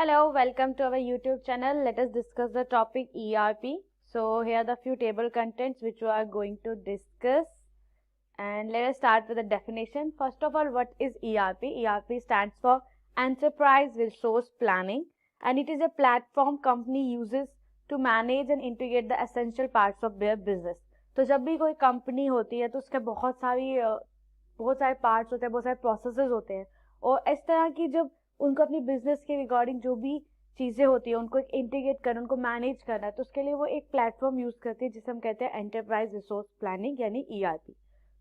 Hello, welcome to our YouTube channel. Let us discuss the topic ERP. So here are the few table contents which we are going to discuss. And let us start with the definition. First of all, what is ERP? ERP stands for Enterprise Resource Planning, and it is a platform company uses to manage and integrate the essential parts of their business. तो जब भी कोई company होती है तो उसके बहुत सारे पार्ट्स होते हैं, बहुत सारे प्रोसेसेस होते हैं, और इस तरह की जब उनको अपनी बिजनेस के रिगार्डिंग जो भी चीज़ें होती है उनको एक इंटीग्रेट करना, उनको मैनेज करना है, तो उसके लिए वो एक प्लेटफॉर्म यूज़ करती है जिसे हम कहते हैं एंटरप्राइज रिसोर्स प्लानिंग यानी ERP।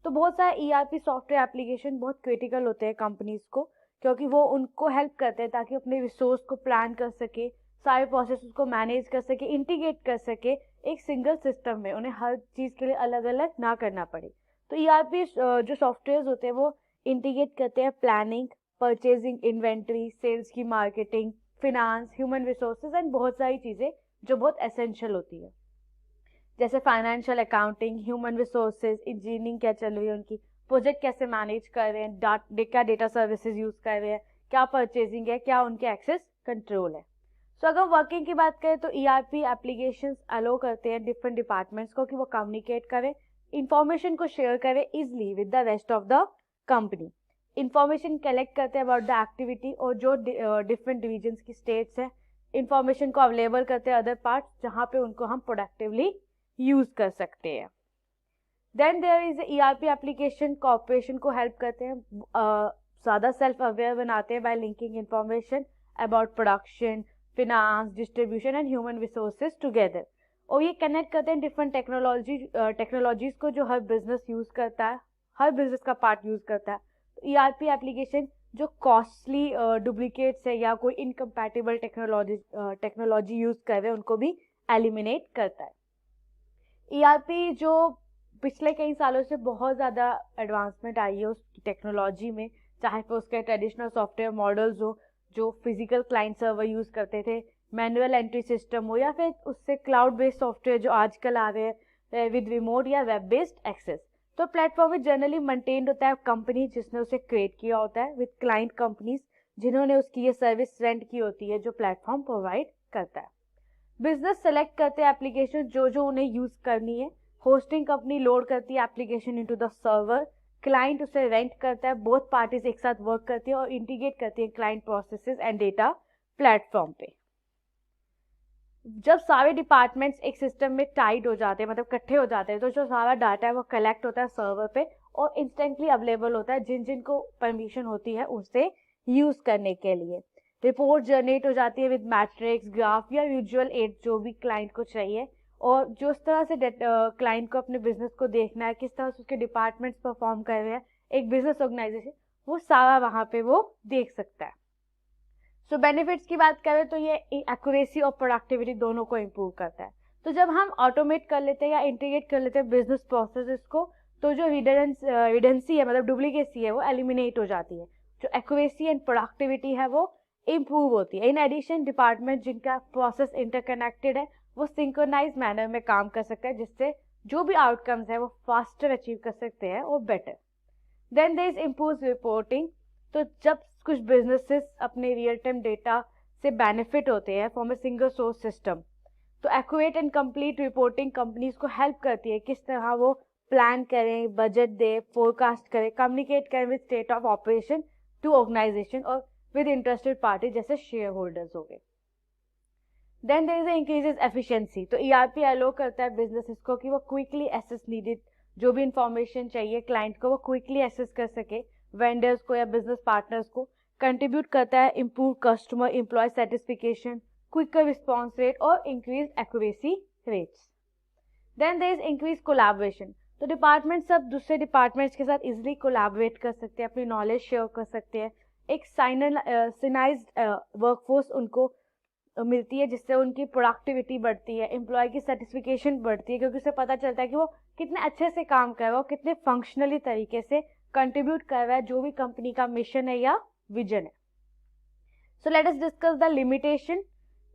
तो बहुत सारे ERP सॉफ्टवेयर एप्लीकेशन बहुत क्रिटिकल होते हैं कंपनीज को, क्योंकि वो उनको हेल्प करते हैं ताकि अपने रिसोर्स को प्लान कर सके, सारे प्रोसेस को मैनेज कर सके, इंटीग्रेट कर सके एक सिंगल सिस्टम में, उन्हें हर चीज़ के लिए अलग अलग ना करना पड़े। तो ERP जो सॉफ्टवेयर होते हैं वो इंटीग्रेट करते हैं प्लानिंग, परचेजिंग, इन्वेंट्री, सेल्स की, marketing, finance, human resources and बहुत सारी चीज़ें जो बहुत एसेंशियल होती है, जैसे financial accounting, human resources, engineering क्या चल रही है उनकी, प्रोजेक्ट कैसे मैनेज कर रहे हैं, क्या डेटा सर्विसेज यूज़ कर रहे हैं, क्या परचेजिंग है, क्या उनके एक्सेस कंट्रोल है। सो अगर वर्किंग की बात करें तो ERP एप्लीकेशंस अलो करते हैं डिफरेंट डिपार्टमेंट्स को कि वो कम्युनिकेट करें, इंफॉर्मेशन को शेयर करें easily with the rest of the company, information collect करते हैं अबाउट द एक्टिविटी, और जो डिफरेंट डिविजन्स की स्टेट्स है इंफॉर्मेशन को अवेलेबल करते हैं अदर पार्ट्स जहाँ पे उनको हम प्रोडक्टिवली यूज़ कर सकते हैं। Then there is ERP application corporation को हेल्प करते हैं, ज़्यादा सेल्फ अवेयर बनाते हैं by linking information about production, finance, distribution and human resources together, और ये कनेक्ट करते हैं डिफरेंट टेक्नोलॉजीज को जो हर बिजनेस यूज़ करता है, हर बिजनेस का पार्ट यूज़ करता है। ERP एप्लीकेशन जो कॉस्टली डुप्लीकेट्स है या कोई इनकम्पैटिबल टेक्नोलॉजी यूज़ कर रहे हैं उनको भी एलिमिनेट करता है। ERP जो पिछले कई सालों से बहुत ज़्यादा एडवांसमेंट आई है उस टेक्नोलॉजी में, चाहे फिर उसके ट्रेडिशनल सॉफ्टवेयर मॉडल्स हो जो फिजिकल क्लाइंट सर्वर यूज़ करते थे, मैनुअल एंट्री सिस्टम हो, या फिर उससे क्लाउड बेस्ड सॉफ्टवेयर जो आजकल आ रहे हैं विद रिमोट या वेब बेस्ड एक्सेस। तो प्लेटफॉर्म में जनरली मेंटेन्ड होता है कंपनी जिसने उसे क्रिएट किया होता है विद क्लाइंट कंपनीज जिन्होंने उसकी ये सर्विस रेंट की होती है जो प्लेटफॉर्म प्रोवाइड करता है। बिजनेस सेलेक्ट करते हैं एप्लीकेशन जो उन्हें यूज़ करनी है, होस्टिंग कंपनी लोड करती है application into the server, client उसे रेंट करता है, बोथ पार्टीज एक साथ वर्क करती है और इंटीग्रेट करती है client processes and data platform पे। जब सारे डिपार्टमेंट्स एक सिस्टम में टाइड हो जाते हैं, मतलब इकट्ठे हो जाते हैं, तो जो सारा डाटा है वो कलेक्ट होता है सर्वर पे और इंस्टेंटली अवेलेबल होता है जिनको परमिशन होती है उसे यूज़ करने के लिए। रिपोर्ट जनरेट हो जाती है विद मैट्रिक्स, ग्राफ या विजुअल एड जो भी क्लाइंट को चाहिए, और जो इस तरह से क्लाइंट को अपने बिजनेस को देखना है, किस तरह से उसके डिपार्टमेंट्स परफॉर्म कर रहे हैं एक बिजनेस ऑर्गेनाइजेशन, वो सारा वहाँ पे वो देख सकता है। सो बेनिफिट्स की बात करें तो ये एक्यूरेसी और प्रोडक्टिविटी दोनों को इम्प्रूव करता है। तो जब हम ऑटोमेट कर लेते हैं या इंटीग्रेट कर लेते हैं बिजनेस प्रोसेसेस को, तो जो रिडेंसी है, मतलब डुप्लीकेसी है, वो एलिमिनेट हो जाती है, जो एक्यूरेसी एंड प्रोडक्टिविटी है वो इम्प्रूव होती है। इन एडिशन डिपार्टमेंट जिनका प्रोसेस इंटरकनेक्टेड है वो सिंक्रोनाइज मैनर में काम कर सकता है, जिससे जो भी आउटकम्स है वो फास्टर अचीव कर सकते हैं और better. Then there is improve reporting. तो जब कुछ बिजनेसेस अपने रियल टाइम डेटा से बेनिफिट होते हैं from a single source system, तो accurate and complete reporting companies को हेल्प करती है किस तरह वो प्लान करें, बजट दे, फोरकास्ट करें, कम्युनिकेट करें with state of operation to organisation और विद इंटरेस्टेड पार्टी जैसे शेयर होल्डर्स हो गए। Then there is increases efficiency. तो ERP अलो करता है बिजनेसेस को कि वो क्विकली एसेस नीडेड, जो भी इंफॉर्मेशन चाहिए क्लाइंट को वो क्विकली एसेस कर सके, वेंडर्स को या बिजनेस पार्टनर्स को, कंट्रीब्यूट करता है improve customer employ satisfaction, quicker response rate और increase accuracy rates. Then there is increase collaboration. तो डिपार्टमेंट सब दूसरे डिपार्टमेंट्स के साथ इजिली कोलैबोरेट कर सकते हैं, अपनी नॉलेज शेयर कर सकते हैं, एक सिनाइज्ड वर्कफोर्स उनको मिलती है जिससे उनकी प्रोडक्टिविटी बढ़ती है, एम्प्लॉय की सेटिस्फिकेशन बढ़ती है, क्योंकि उसे पता चलता है कि वो कितने अच्छे से काम कर रहा है और कितने फंक्शनली तरीके से कंट्रीब्यूट कर रहा है जो भी कंपनी का मिशन है या विजन है। So let us discuss the limitation.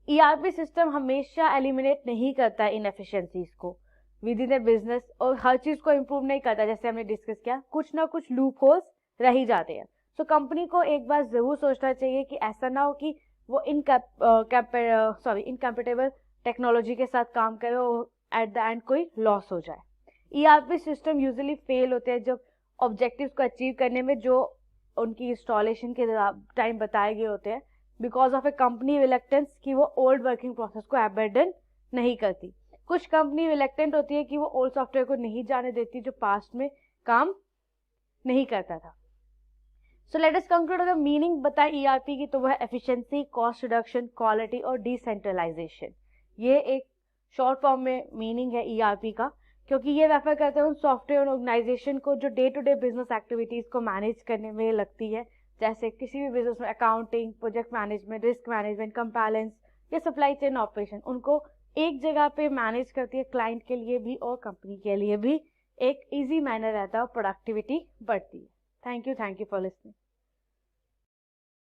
ERP system हमेशा एलिमिनेट नहीं करता है इनएफिशिएंसीज को विद इन ए बिजनेस, और हर चीज़ को इम्प्रूव नहीं करता, जैसे हमने डिस्कस किया, कुछ ना कुछ लूप होल्स रह ही जाते हैं। सो कंपनी को एक बार ज़रूर सोचना चाहिए कि ऐसा ना हो कि वो इनकम्पेटेबल टेक्नोलॉजी के साथ काम करे और एट द एंड कोई लॉस हो जाए। ERP सिस्टम यूजुअली फेल होते हैं जब ऑब्जेक्टिव्स को अचीव करने में जो उनकी इंस्टॉलेशन के टाइम बताए गए होते हैं, because of A company reluctance कि वो ओल्ड वर्किंग प्रोसेस को अबैंडन नहीं करती। कुछ कंपनी रिलेक्टेंट होती है कि वो ओल्ड सॉफ्टवेयर को नहीं जाने देती जो पास्ट में काम नहीं करता था। So let us conclude. अगर मीनिंग बताए ERP की तो वह एफिशिएंसी, कॉस्ट रिडक्शन, क्वालिटी और डिसेंट्रलाइजेशन। ये एक शॉर्ट फॉर्म में मीनिंग है ERP का, क्योंकि ये रेफर करते हैं उन सॉफ्टवेयर ऑर्गेनाइजेशन को जो day to day business activities को मैनेज करने में लगती है, जैसे किसी भी बिजनेस में accounting, project management, risk management, compliance या सप्लाई चेन ऑपरेशन, उनको एक जगह पे मैनेज करती है, क्लाइंट के लिए भी और कंपनी के लिए भी एक इजी मैनर रहता है और प्रोडक्टिविटी बढ़ती है। Thank you for listening.